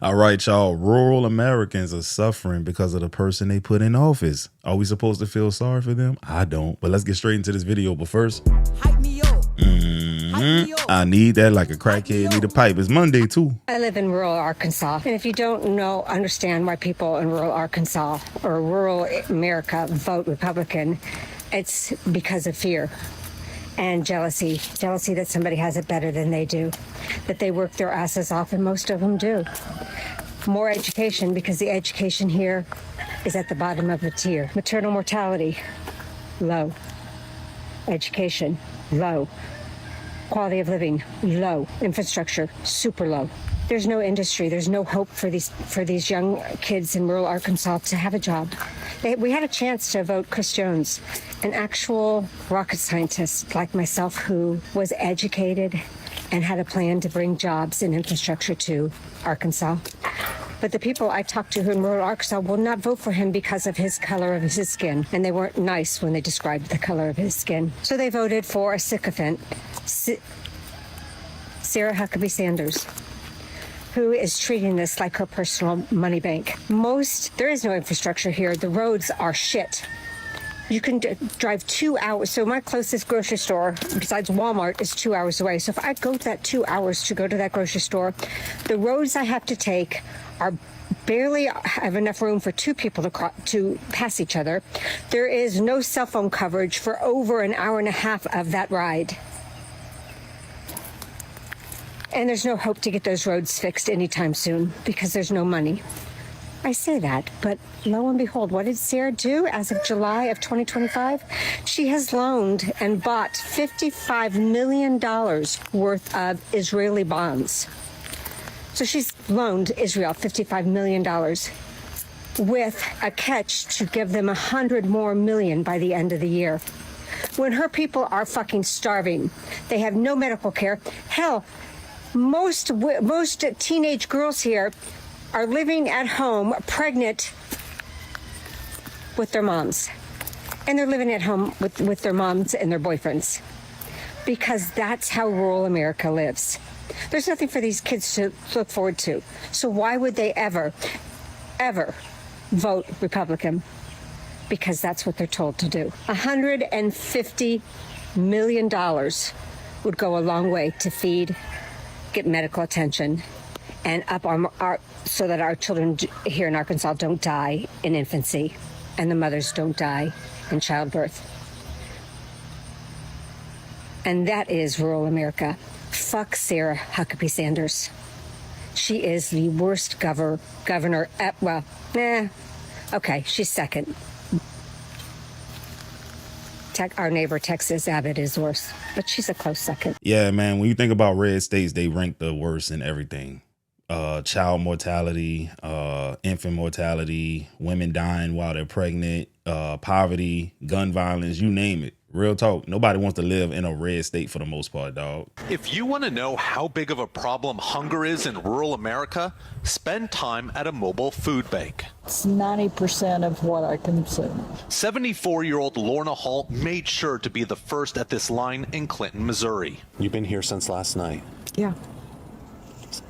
All right, y'all. Rural Americans are suffering because of the person they put in office. Are we supposed to feel sorry for them? I don't. But let's get straight into this video. But first, Hype me up. Hype me up. I need that like a crackhead need a pipe. It's Monday too. I live in rural Arkansas, and if you don't understand why people in rural Arkansas or rural America vote Republican, it's because of fear and jealousy that somebody has it better than they do, that they work their asses off, and most of them do. More education, because the education here is at the bottom of the tier. Maternal mortality, low. Education, low. Quality of living, low. Infrastructure, super low. There's no industry. There's no hope for these young kids in rural Arkansas to have a job. We had a chance to vote Chris Jones, an actual rocket scientist like myself who was educated and had a plan to bring jobs and infrastructure to Arkansas. But the people I talked to who in rural Arkansas will not vote for him because of his color of his skin. And they weren't nice when they described the color of his skin. So they voted for a sycophant, Sarah Huckabee Sanders, who is treating this like her personal money bank. There is no infrastructure here. The roads are shit. You can drive 2 hours. So my closest grocery store, besides Walmart, is 2 hours away. So if I go that 2 hours to go to that grocery store, the roads I have to take are barely have enough room for two people to pass each other. There is no cell phone coverage for over an hour and a half of that ride. And there's no hope to get those roads fixed anytime soon because there's no money. I say that, but lo and behold, what did Sarah do as of July of 2025? She has loaned and bought $55 million worth of Israeli bonds. So she's loaned Israel $55 million with a catch to give them 100 more million by the end of the year. When her people are fucking starving, they have no medical care. Hell, most teenage girls here are living at home pregnant with their moms. And they're living at home with their moms and their boyfriends. Because that's how rural America lives. There's nothing for these kids to look forward to. So why would they ever vote Republican? Because that's what they're told to do. $150 million would go a long way to feed, get medical attention, and up our so that our children here in Arkansas don't die in infancy and the mothers don't die in childbirth. And that is rural America. Fuck Sarah Huckabee Sanders. She is the worst governor at, okay, she's second. Our neighbor Texas Abbott is worse, but she's a close second. Yeah, man, when you think about red states, they rank the worst in everything. Child mortality, infant mortality, women dying while they're pregnant, poverty, gun violence, you name it. Real talk. Nobody wants to live in a red state for the most part, dog. If you want to know how big of a problem hunger is in rural America, spend time at a mobile food bank. It's 90% of what I consume. 74-year-old Lorna Hall made sure to be the first at this line in Clinton, Missouri. You've been here since last night. Yeah.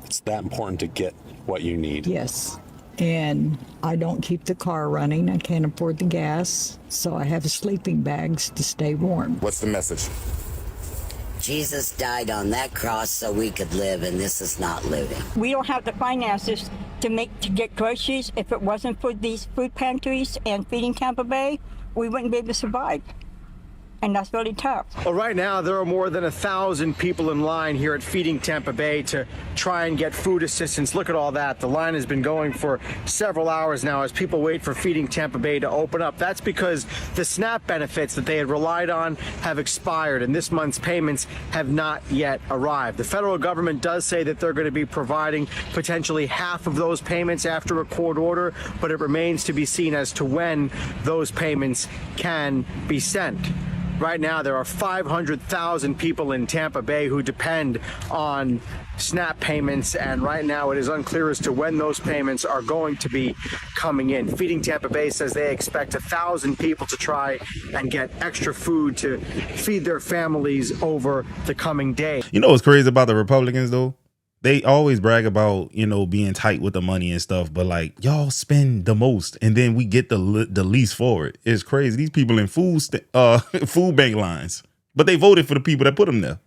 It's that important to get what you need. Yes. And I don't keep the car running. I can't afford the gas, so I have sleeping bags to stay warm. What's the message? Jesus died on that cross so we could live, and this is not living. We don't have the finances to get groceries. If it wasn't for these food pantries and Feeding Tampa Bay, we wouldn't be able to survive. And that's really tough. Well, right now, there are more than 1,000 people in line here at Feeding Tampa Bay to try and get food assistance. Look at all that. The line has been going for several hours now as people wait for Feeding Tampa Bay to open up. That's because the SNAP benefits that they had relied on have expired, and this month's payments have not yet arrived. The federal government does say that they're going to be providing potentially half of those payments after a court order, but it remains to be seen as to when those payments can be sent. Right now, there are 500,000 people in Tampa Bay who depend on SNAP payments, and right now it is unclear as to when those payments are going to be coming in. Feeding Tampa Bay says they expect 1,000 people to try and get extra food to feed their families over the coming day. You know what's crazy about the Republicans, though? They always brag about, being tight with the money and stuff, but like y'all spend the most and then we get the least for it. It's crazy. These people in food bank lines, but they voted for the people that put them there.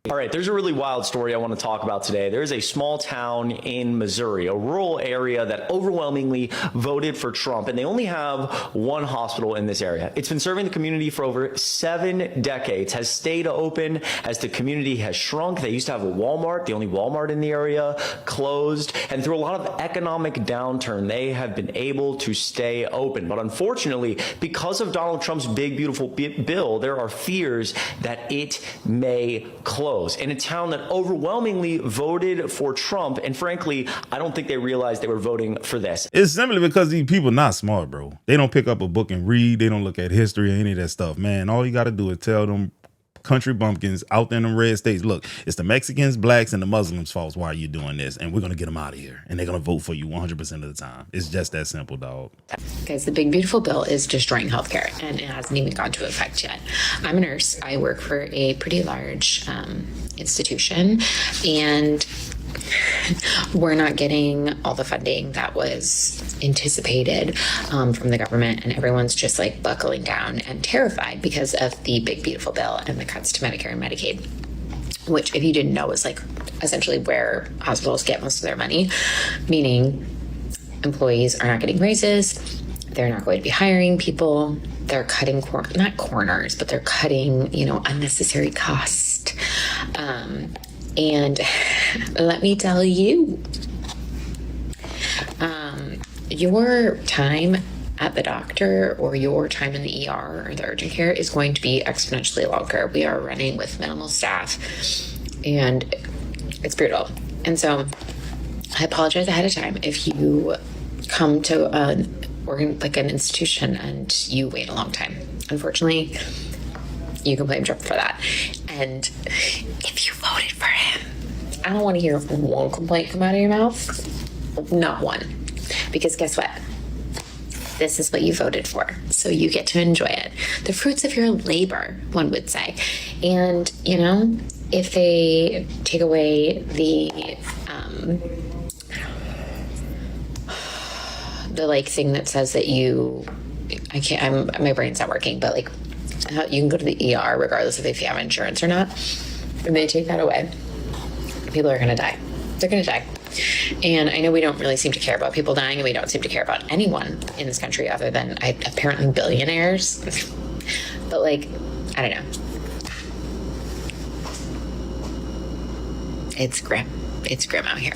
All right, there's a really wild story I want to talk about today. There's a small town in Missouri, a rural area that overwhelmingly voted for Trump, and they only have one hospital in this area. It's been serving the community for over 7 decades, has stayed open as the community has shrunk. They used to have a Walmart, the only Walmart in the area, closed, and through a lot of economic downturn, they have been able to stay open. But unfortunately, because of Donald Trump's big, beautiful bill, there are fears that it may close. In a town that overwhelmingly voted for Trump, and frankly, I don't think they realized they were voting for this. It's simply because these people not smart, bro. They don't pick up a book and read. They don't look at history or any of that stuff, man. All you got to do is tell them country bumpkins out there in them red states, look, it's the Mexicans, blacks, and the Muslims' fault. Why are you doing this? And we're going to get them out of here. And they're going to vote for you 100% of the time. It's just that simple, dog. Guys, the big, beautiful bill is destroying healthcare, and it hasn't even gone to effect yet. I'm a nurse. I work for a pretty large institution, and we're not getting all the funding that was anticipated from the government, and everyone's just like buckling down and terrified because of the big, beautiful bill and the cuts to Medicare and Medicaid, which, if you didn't know, is like essentially where hospitals get most of their money, meaning employees are not getting raises, they're not going to be hiring people, they're cutting not corners, but they're cutting, unnecessary cost. And let me tell you, your time at the doctor or your time in the ER or the urgent care is going to be exponentially longer. We are running with minimal staff, and it's brutal. And so I apologize ahead of time if you come to an institution and you wait a long time. Unfortunately, you can blame Trump for that. And if you voted for him, I don't want to hear one complaint come out of your mouth. Not one. Because guess what? This is what you voted for. So you get to enjoy it. The fruits of your labor, one would say. And, if they take away the thing that says that my brain's not working, but you can go to the ER regardless of if you have insurance or not. And they take that away, people are going to die. They're going to die. And I know we don't really seem to care about people dying, and we don't seem to care about anyone in this country other than apparently billionaires. But I don't know. It's grim. It's grim out here.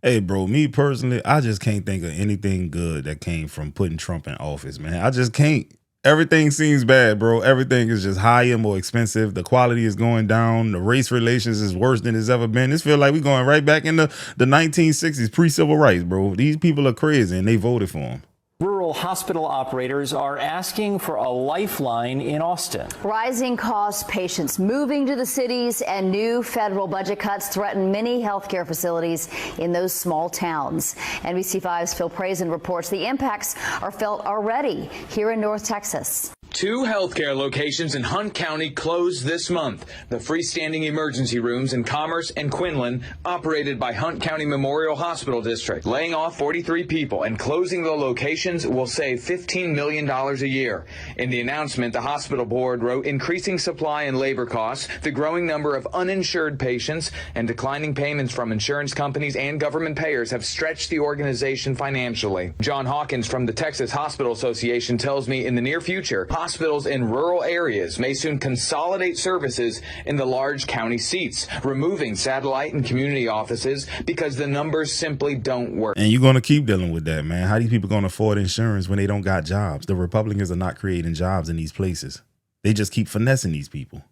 Hey, bro, me personally, I just can't think of anything good that came from putting Trump in office, man. I just can't. Everything seems bad, bro. Everything is just higher, more expensive. The quality is going down. The race relations is worse than it's ever been. This feels like we're going right back into the 1960s, pre-civil rights, bro. These people are crazy, and they voted for him. Rural hospital operators are asking for a lifeline in Austin. Rising costs, patients moving to the cities, and new federal budget cuts threaten many healthcare facilities in those small towns. NBC5's Phil Prazen reports the impacts are felt already here in North Texas. 2 healthcare locations in Hunt County closed this month. The freestanding emergency rooms in Commerce and Quinlan, operated by Hunt County Memorial Hospital District, laying off 43 people and closing the locations will save $15 million a year. In the announcement, the hospital board wrote increasing supply and labor costs, the growing number of uninsured patients, and declining payments from insurance companies and government payers have stretched the organization financially. John Hawkins from the Texas Hospital Association tells me in the near future, hospitals in rural areas may soon consolidate services in the large county seats, removing satellite and community offices because the numbers simply don't work. And you're going to keep dealing with that, man. How are these people going to afford insurance when they don't got jobs? The Republicans are not creating jobs in these places. They just keep finessing these people.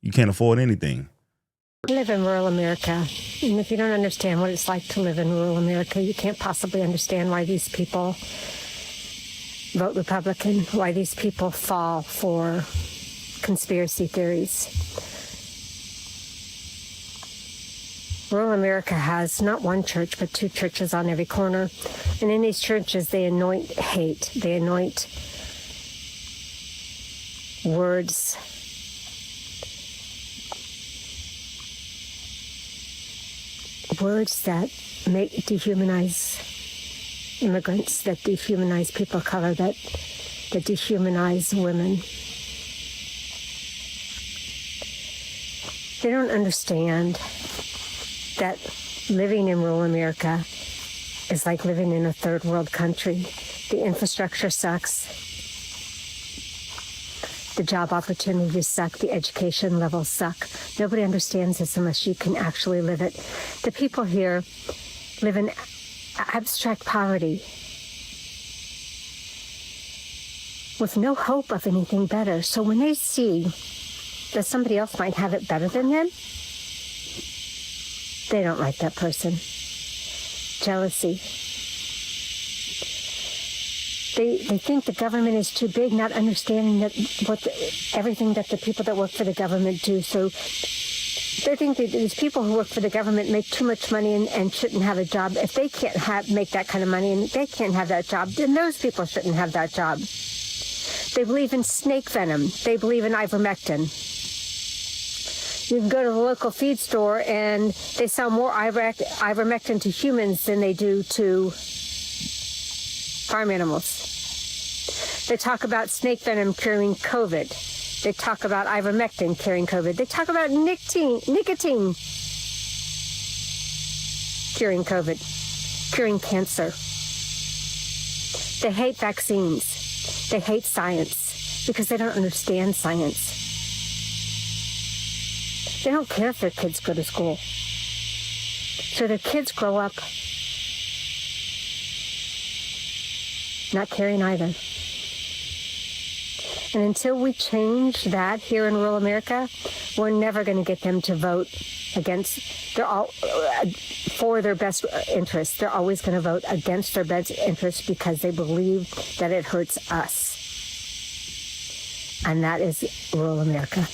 You can't afford anything. I live in rural America, and if you don't understand what it's like to live in rural America, you can't possibly understand why these people vote Republican, why these people fall for conspiracy theories. Rural America has not one church, but 2 churches on every corner. And in these churches, they anoint hate. They anoint words. words that dehumanize immigrants, that dehumanize people of color, that dehumanize women. They don't understand that living in rural America is like living in a third world country. The infrastructure sucks. The job opportunities suck. The education levels suck. Nobody understands this unless you can actually live it. The people here live in abstract poverty with no hope of anything better. So when they see that somebody else might have it better than them, they don't like that person. Jealousy. They think the government is too big, not understanding that everything that the people that work for the government do. So they think that these people who work for the government make too much money and shouldn't have a job. If they can't make that kind of money and they can't have that job, then those people shouldn't have that job. They believe in snake venom. They believe in ivermectin. You can go to the local feed store and they sell more ivermectin to humans than they do to farm animals. They talk about snake venom curing COVID. They talk about ivermectin curing COVID. They talk about nicotine curing COVID, curing cancer. They hate vaccines. They hate science because they don't understand science. They don't care if their kids go to school. So their kids grow up not caring either. And until we change that here in rural America, we're never going to get them to vote for their best interests. They're always going to vote against their best interests because they believe that it hurts us. And that is rural America.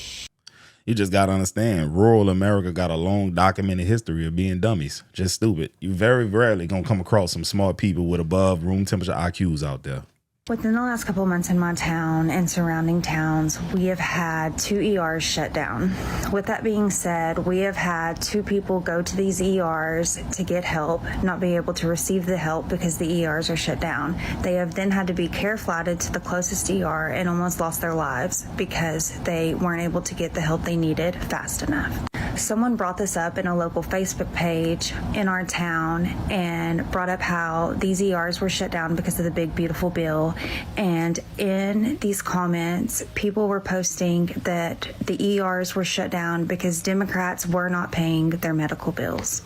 You just got to understand, rural America got a long documented history of being dummies, just stupid. You very rarely going to come across some smart people with above room temperature IQs out there. Within the last couple of months in my town and surrounding towns, we have had 2 ERs shut down. With that being said, we have had 2 people go to these ERs to get help, not be able to receive the help because the ERs are shut down. They have then had to be care flighted to the closest ER and almost lost their lives because they weren't able to get the help they needed fast enough. Someone brought this up in a local Facebook page in our town and brought up how these ERs were shut down because of the big beautiful bill. And in these comments, people were posting that the ERs were shut down because Democrats were not paying their medical bills.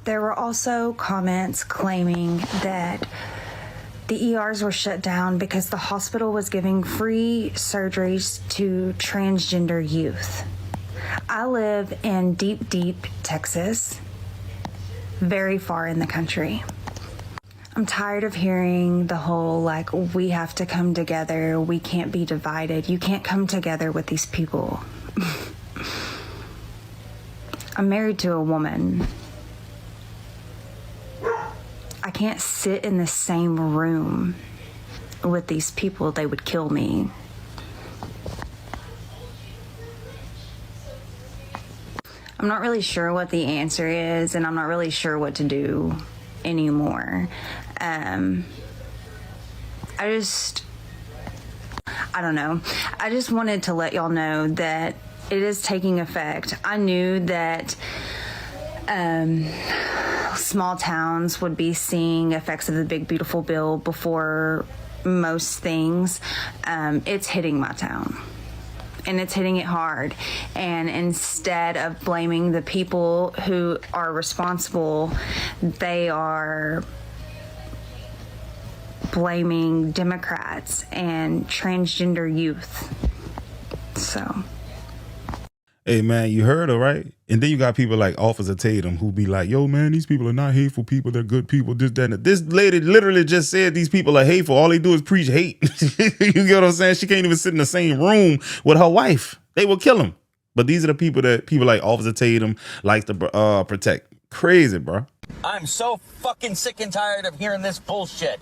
There were also comments claiming that the ERs were shut down because the hospital was giving free surgeries to transgender youth. I live in deep, deep Texas, very far in the country. I'm tired of hearing the whole, like, we have to come together, we can't be divided. You can't come together with these people. I'm married to a woman. I can't sit in the same room with these people. They would kill me. I'm not really sure what the answer is, and I'm not really sure what to do anymore. I don't know. I just wanted to let y'all know that it is taking effect. I knew that small towns would be seeing effects of the big beautiful bill before most things. It's hitting my town. And it's hitting it hard. And instead of blaming the people who are responsible, they are blaming Democrats and transgender youth. So. Hey, man, you heard her, right? And then you got people like Officer Tatum who be like, yo, man, these people are not hateful people. They're good people. This, that, and that. This lady literally just said these people are hateful. All they do is preach hate. You get what I'm saying? She can't even sit in the same room with her wife. They will kill him. But these are the people that people like Officer Tatum likes to protect. Crazy, bro. I'm so fucking sick and tired of hearing this bullshit.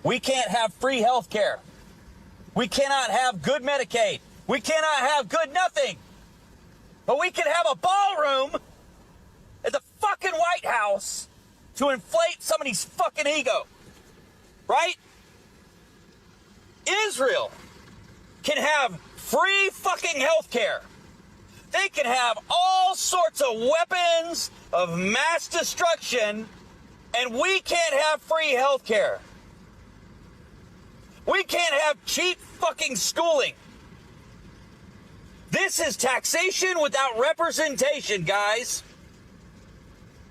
We can't have free health care. We cannot have good Medicaid. We cannot have good nothing. But we can have a ballroom at the fucking White House to inflate somebody's fucking ego, right? Israel can have free fucking health care. They can have all sorts of weapons of mass destruction, and we can't have free health care. We can't have cheap fucking schooling. This is taxation without representation, guys.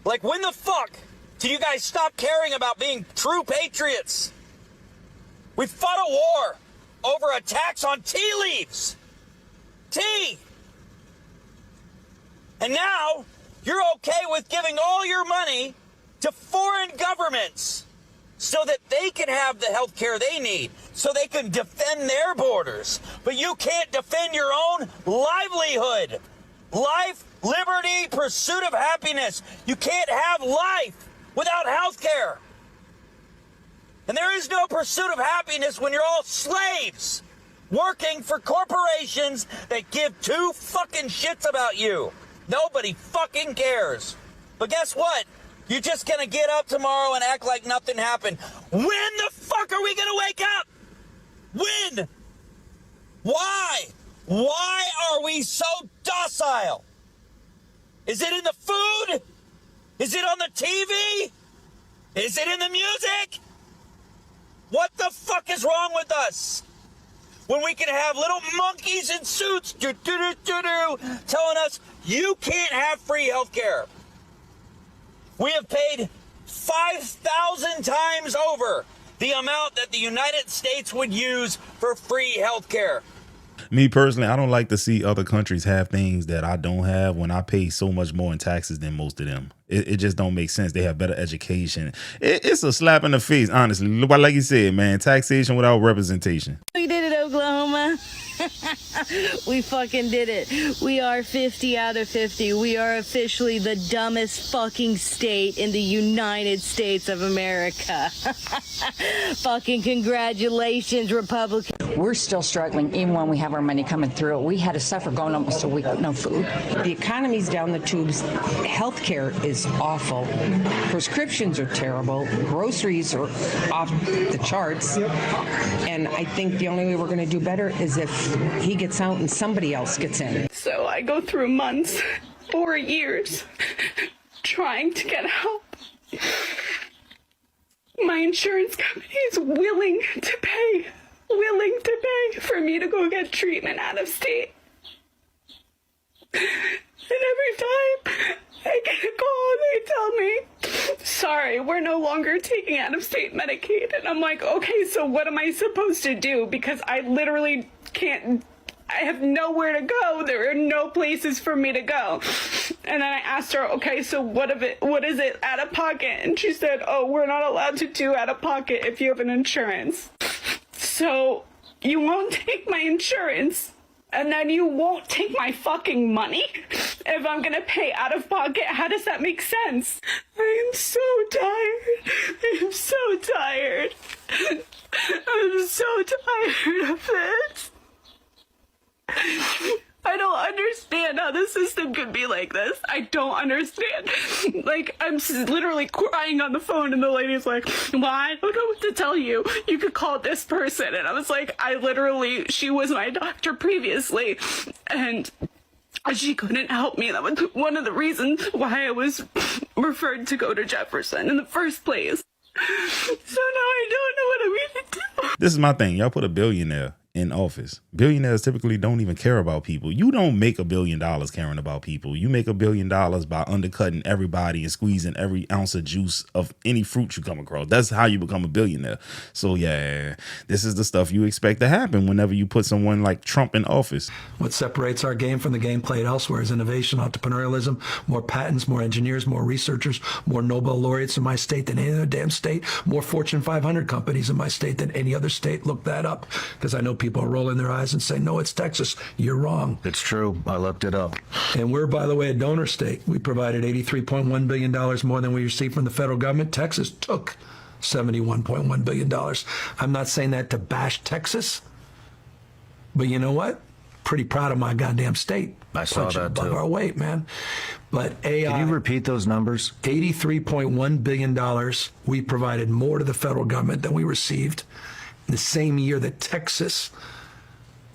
Like, when the fuck do you guys stop caring about being true patriots? We fought a war over a tax on tea leaves. Tea. And now you're okay with giving all your money to foreign governments so that they can have the health care they need, so they can defend their borders. But you can't defend your own livelihood. Life, liberty, pursuit of happiness. You can't have life without health care. And there is no pursuit of happiness when you're all slaves working for corporations that give two fucking shits about you. Nobody fucking cares. But guess what? You're just gonna get up tomorrow and act like nothing happened. When the fuck are we gonna wake up? When? Why? Why are we so docile? Is it in the food? Is it on the TV? Is it in the music? What the fuck is wrong with us? When we can have little monkeys in suits telling us you can't have free health care. We have paid 5,000 times over the amount that the United States would use for free health care. Me personally, I don't like to see other countries have things that I don't have when I pay so much more in taxes than most of them. It just don't make sense. They have better education. It's a slap in the face, honestly. But like you said, man, taxation without representation. We did it, Oklahoma. We fucking did it. We are 50 out of 50. We are officially the dumbest fucking state in the United States of America. Fucking congratulations, Republicans. We're still struggling even when we have our money coming through. We had to suffer going almost a week with no food. The economy's down the tubes. Healthcare is awful. Prescriptions are terrible. Groceries are off the charts. And I think the only way we're going to do better is if he gets out and somebody else gets in. So I go through months or years trying to get help. My insurance company is willing to pay for me to go get treatment out of state. And every time I get a call, they tell me, sorry, we're no longer taking out of state Medicaid. And I'm like, okay, so what am I supposed to do? Because I literally can't, I have nowhere to go. There are no places for me to go. And then I asked her, okay, so what is it out of pocket? And she said, oh, we're not allowed to do out of pocket if you have an insurance. So you won't take my insurance, and then you won't take my fucking money if I'm gonna pay out of pocket? How does that make sense? I am so tired. I am so tired. I'm so tired of this. I don't understand how the system could be like this. I don't understand. Like, I'm literally crying on the phone, and the lady's like, well, I don't know what to tell you. You could call this person. And I was like, she was my doctor previously, and she couldn't help me. That was one of the reasons why I was referred to go to Jefferson in the first place. So now I don't know what I'm going to do. This is my thing. Y'all put a billionaire in office. Billionaires typically don't even care about people. You don't make $1 billion caring about people. You make $1 billion by undercutting everybody and squeezing every ounce of juice of any fruit you come across. That's how you become a billionaire. So yeah, this is the stuff you expect to happen whenever you put someone like Trump in office. What separates our game from the game played elsewhere is innovation, entrepreneurialism, more patents, more engineers, more researchers, more Nobel laureates in my state than any other damn state, more Fortune 500 companies in my state than any other state. Look that up, because I know people are rolling their eyes and saying, no, it's Texas. You're wrong. It's true. I looked it up. And we're, by the way, a donor state. We provided $83.1 billion more than we received from the federal government. Texas took $71.1 billion. I'm not saying that to bash Texas, but you know what? pretty proud of my goddamn state. I saw Punching that above too. our weight, man. But AI. Can you repeat those numbers? $83.1 billion. We provided more to the federal government than we received in the same year that Texas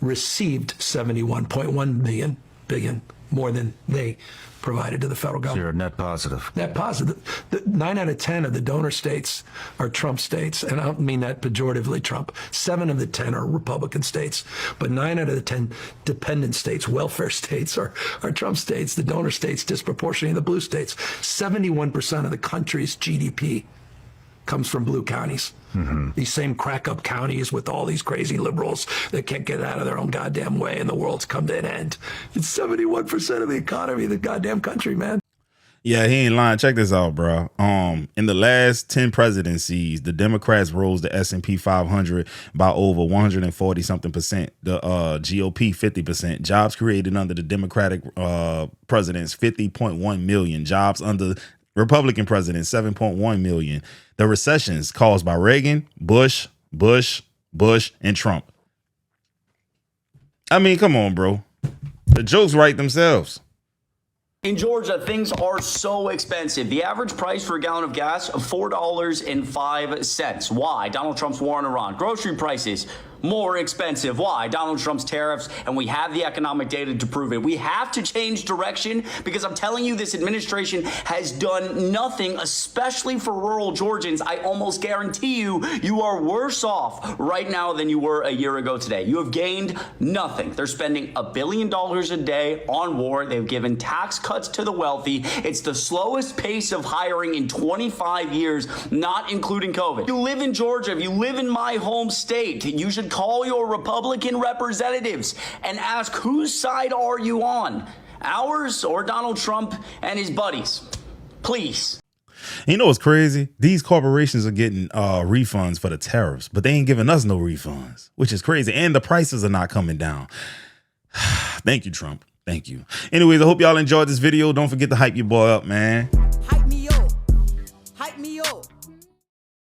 received $71.1 billion more than they provided to the federal government. So you're net positive. Net positive. 9 out of 10 of the donor states are Trump states, and I don't mean that pejoratively, Trump. 7 of the 10 are Republican states, but 9 out of the 10 dependent states, welfare states, are Trump states. The donor states disproportionately the blue states. 71% of the country's GDP comes from blue counties. These same crack-up counties with all these crazy liberals that can't get out of their own goddamn way and the world's come to an end. It's 71% of the economy of the goddamn country, man. Yeah, he ain't lying. Check this out, bro. In the last 10 presidencies, the Democrats rose the S&P 500 by over 140 something percent. The GOP 50%. Jobs created under the Democratic presidents 50.1 million. Jobs under Republican presidents 7.1 million. The recessions caused by Reagan, Bush, and Trump. I mean, come on, bro. The jokes write themselves. In Georgia, things are so expensive. The average price for a gallon of gas, $4.05. Why? Donald Trump's war on Iran. Grocery prices, more expensive. Why? Donald Trump's tariffs, and we have the economic data to prove it. We have to change direction because I'm telling you, this administration has done nothing, especially for rural Georgians. I almost guarantee you, you are worse off right now than you were a year ago today. You have gained nothing. They're spending $1 billion a day on war. They've given tax cuts to the wealthy. It's the slowest pace of hiring in 25 years, not including COVID. If you live in Georgia, if you live in my home state, you should call your Republican representatives and ask, whose side are you on? Ours or Donald Trump and his buddies? Please. You know what's crazy? These corporations are getting refunds for the tariffs, but they ain't giving us no refunds, which is crazy. And the prices are not coming down. Thank you, Trump. Thank you. Anyways, I hope y'all enjoyed this video. Don't forget to hype your boy up, man.